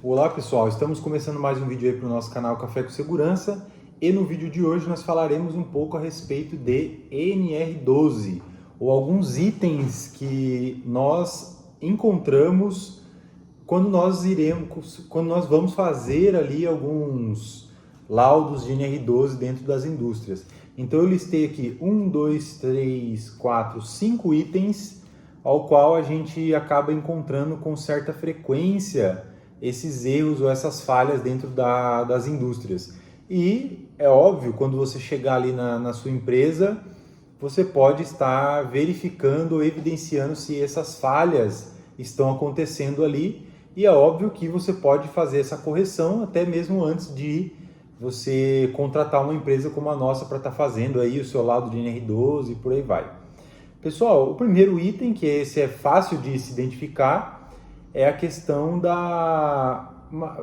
Olá pessoal, estamos começando mais um vídeo aí para o nosso canal Café com Segurança e no vídeo de hoje nós falaremos um pouco a respeito de NR12 ou alguns itens que nós encontramos quando nós vamos fazer ali alguns laudos de NR12 dentro das indústrias. Então eu listei aqui 1, 2, 3, 4, 5 itens ao qual a gente acaba encontrando com certa frequência esses erros ou essas falhas dentro das indústrias. E é óbvio, quando você chegar ali na sua empresa, você pode estar verificando ou evidenciando se essas falhas estão acontecendo ali. E é óbvio que você pode fazer essa correção até mesmo antes de você contratar uma empresa como a nossa para estar fazendo aí o seu laudo de NR12 e por aí vai. Pessoal, o primeiro item, que esse é fácil de se identificar, é a questão da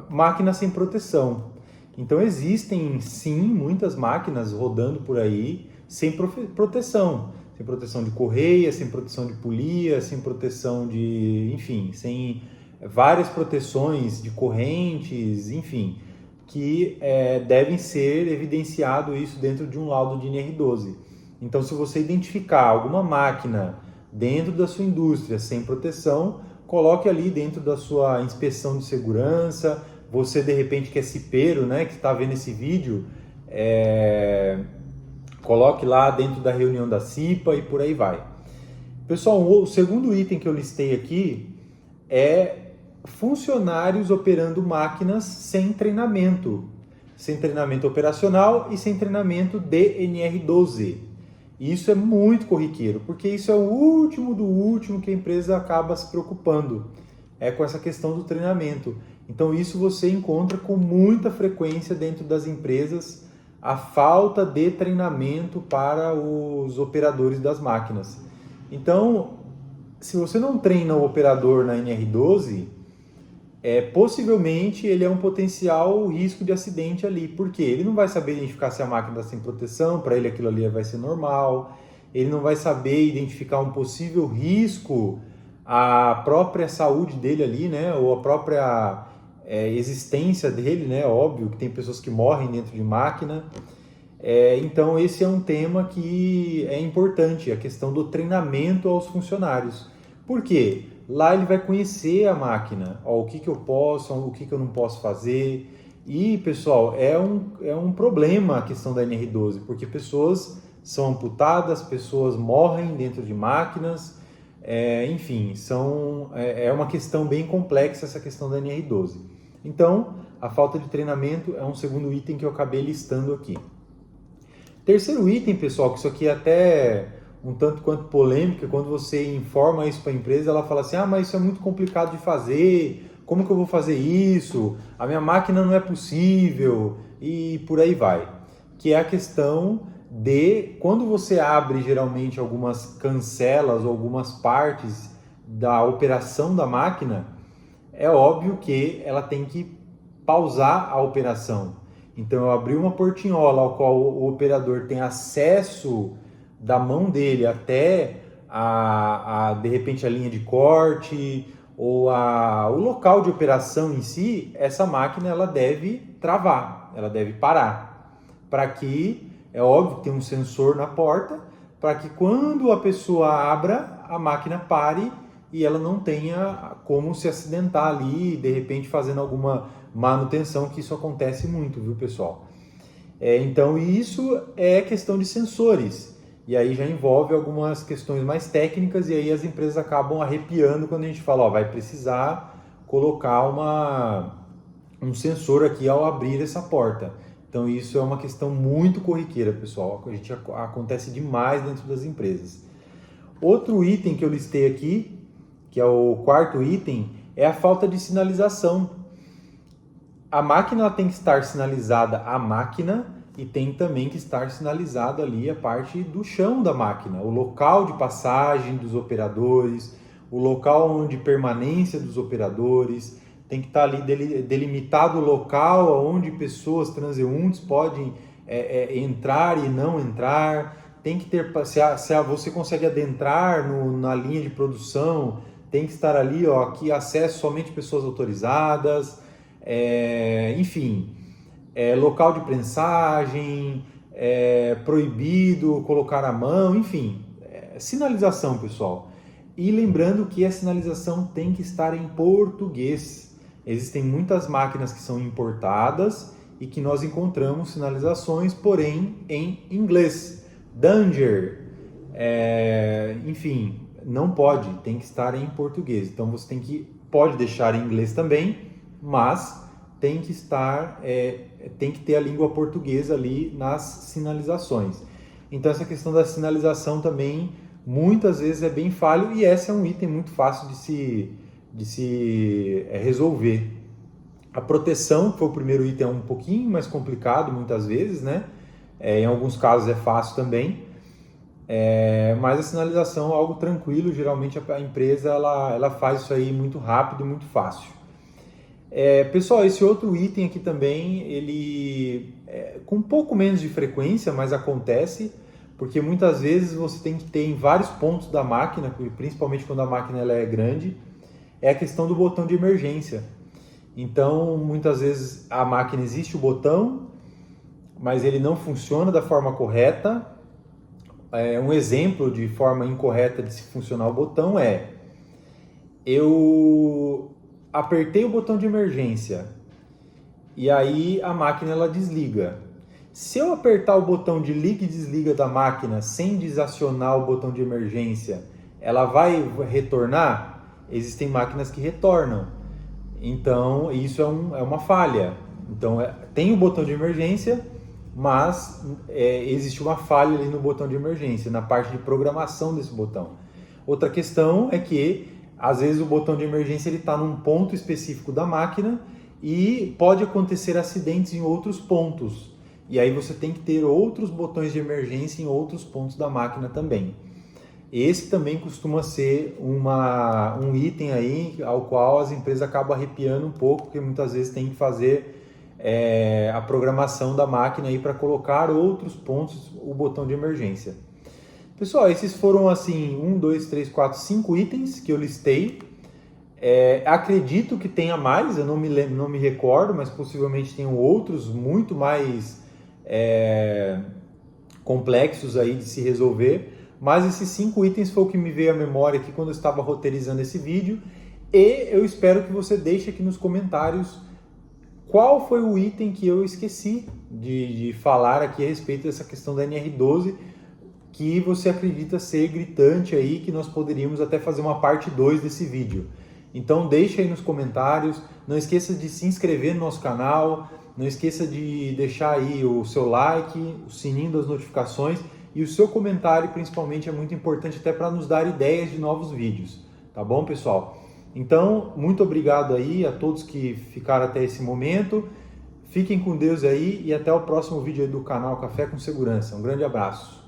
máquina sem proteção. Então existem sim muitas máquinas rodando por aí sem proteção. Sem proteção de correia, sem proteção de polia, sem proteção de, enfim, sem várias proteções de correntes, enfim, que devem ser evidenciado isso dentro de um laudo de NR12. Então, se você identificar alguma máquina dentro da sua indústria sem proteção, coloque ali dentro da sua inspeção de segurança. Você, de repente, que é cipeiro, né, que está vendo esse vídeo, coloque lá dentro da reunião da CIPA e por aí vai. Pessoal, o segundo item que eu listei aqui é funcionários operando máquinas sem treinamento operacional e sem treinamento de NR12. Isso é muito corriqueiro, porque isso é o último do último que a empresa acaba se preocupando, com essa questão do treinamento. Então isso você encontra com muita frequência dentro das empresas, a falta de treinamento para os operadores das máquinas. Então, se você não treina o operador na NR12, possivelmente ele é um potencial risco de acidente ali, porque ele não vai saber identificar se a máquina está sem proteção, para ele aquilo ali vai ser normal, ele não vai saber identificar um possível risco à própria saúde dele ali, né, ou a própria existência dele, né, óbvio que tem pessoas que morrem dentro de máquina. Então esse é um tema que é importante, a questão do treinamento aos funcionários. Por quê? Lá ele vai conhecer a máquina, o que eu posso, o que eu não posso fazer. E, pessoal, é um problema a questão da NR12, porque pessoas são amputadas, pessoas morrem dentro de máquinas, enfim, é uma questão bem complexa essa questão da NR12. Então, a falta de treinamento é um segundo item que eu acabei listando aqui. Terceiro item, pessoal, que isso aqui é até um tanto quanto polêmica, quando você informa isso para a empresa, ela fala assim, mas isso é muito complicado de fazer, como que eu vou fazer isso? A minha máquina não é possível, e por aí vai. Que é a questão de, quando você abre geralmente algumas cancelas ou algumas partes da operação da máquina, é óbvio que ela tem que pausar a operação. Então eu abri uma portinhola ao qual o operador tem acesso da mão dele até de repente a linha de corte ou o local de operação em si, essa máquina ela deve travar, ela deve parar, para que, é óbvio que tem um sensor na porta, para que quando a pessoa abra, a máquina pare e ela não tenha como se acidentar ali, de repente fazendo alguma manutenção, que isso acontece muito, viu, pessoal? Então isso é questão de sensores. E aí já envolve algumas questões mais técnicas e aí as empresas acabam arrepiando quando a gente fala, vai precisar colocar um sensor aqui ao abrir essa porta. Então isso é uma questão muito corriqueira, pessoal. Acontece demais dentro das empresas. Outro item que eu listei aqui, que é o quarto item, é a falta de sinalização. A máquina tem que estar sinalizada a máquina, e tem também que estar sinalizado ali a parte do chão da máquina, o local de passagem dos operadores, o local de permanência dos operadores, tem que estar ali delimitado o local onde pessoas transeuntes podem entrar e não entrar, tem que ter, se você consegue adentrar na linha de produção, tem que estar ali, aqui acesso somente pessoas autorizadas. enfim, local de prensagem, proibido colocar a mão, enfim, sinalização, pessoal. E lembrando que a sinalização tem que estar em português. Existem muitas máquinas que são importadas e que nós encontramos sinalizações, porém em inglês. Danger, enfim, não pode, tem que estar em português. Então você pode deixar em inglês também, mas tem que estar, tem que ter a língua portuguesa ali nas sinalizações. Então essa questão da sinalização também muitas vezes é bem falho, e esse é um item muito fácil de se resolver. A proteção, que foi o primeiro item, é um pouquinho mais complicado muitas vezes, né? Em alguns casos é fácil também, mas a sinalização é algo tranquilo. Geralmente a empresa ela faz isso aí muito rápido e muito fácil. Pessoal, esse outro item aqui também, ele com um pouco menos de frequência, mas acontece, porque muitas vezes você tem que ter em vários pontos da máquina, principalmente quando a máquina ela é grande, é a questão do botão de emergência. Então, muitas vezes a máquina existe o botão, mas ele não funciona da forma correta. Um exemplo de forma incorreta de se funcionar o botão eu apertei o botão de emergência e aí a máquina ela desliga. Se eu apertar o botão de liga e desliga da máquina sem desacionar o botão de emergência, ela vai retornar? Existem máquinas que retornam. Então, isso é uma falha. Então, tem o botão de emergência, mas existe uma falha ali no botão de emergência, na parte de programação desse botão. Outra questão é que, às vezes, o botão de emergência está num ponto específico da máquina e pode acontecer acidentes em outros pontos. E aí você tem que ter outros botões de emergência em outros pontos da máquina também. Esse também costuma ser um item aí ao qual as empresas acabam arrepiando um pouco, porque muitas vezes tem que fazer a programação da máquina aí para colocar outros pontos o botão de emergência. Pessoal, esses foram assim 1, 2, 3, 4, 5 itens que eu listei. Acredito que tenha mais, eu não me recordo, mas possivelmente tenham outros muito mais complexos aí de se resolver. Mas esses 5 itens foi o que me veio à memória aqui quando eu estava roteirizando esse vídeo. E eu espero que você deixe aqui nos comentários qual foi o item que eu esqueci de falar aqui a respeito dessa questão da NR12, que você acredita ser gritante aí, que nós poderíamos até fazer uma parte 2 desse vídeo. Então deixa aí nos comentários, não esqueça de se inscrever no nosso canal, não esqueça de deixar aí o seu like, o sininho das notificações, e o seu comentário principalmente é muito importante até para nos dar ideias de novos vídeos, tá bom, pessoal? Então, muito obrigado aí a todos que ficaram até esse momento, fiquem com Deus aí e até o próximo vídeo aí do canal Café com Segurança. Um grande abraço!